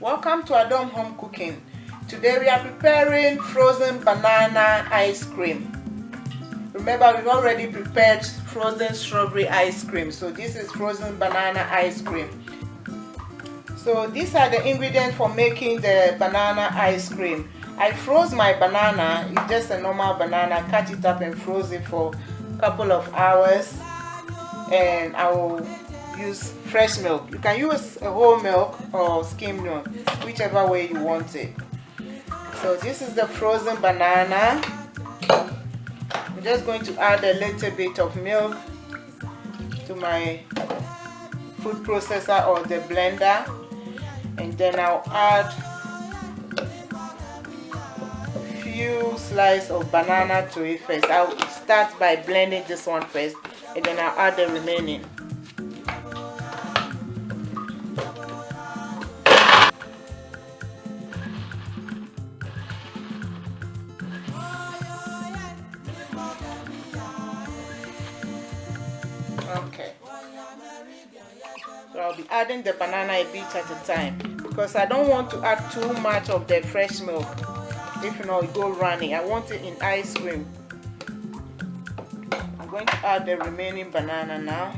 Welcome to Adom Home Cooking. Today we are preparing frozen banana ice cream. Remember, we've already prepared frozen strawberry ice cream, so this is frozen banana ice cream. So these are the ingredients for making the banana ice cream. I froze my banana. It's just a normal banana. Cut it up and froze it for a couple of hours, and I will use fresh milk. You can use a whole milk or skim milk, whichever way you want it. So this is the frozen banana. I'm just going to add a little bit of milk to my food processor or the blender, and then I'll add a few slices of banana to it first. I'll start by blending this one first, and then I'll add the remaining. Okay, so I'll be adding the banana a bit at a time because I don't want to add too much of the fresh milk. If not, it go runny. I want it in ice cream. I'm going to add the remaining banana now.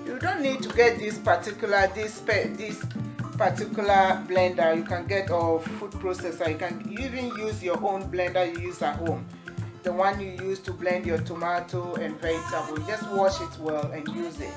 You don't need to get this particular blender. You can get a food processor. You can even use your own blender you use at home, the one you use to blend your tomato and vegetable. Just wash it well and use it.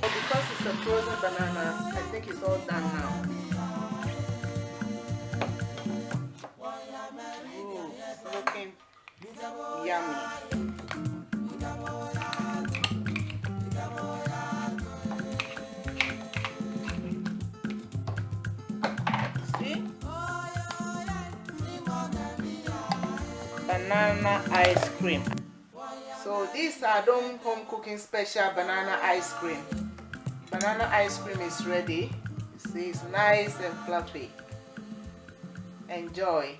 Because it's a frozen banana, I think it's all done now. Ooh, it's looking yummy. See? Banana ice cream. So these are Adom Home Cooking Special banana ice cream. Banana ice cream is ready. See, it's nice and fluffy. Enjoy.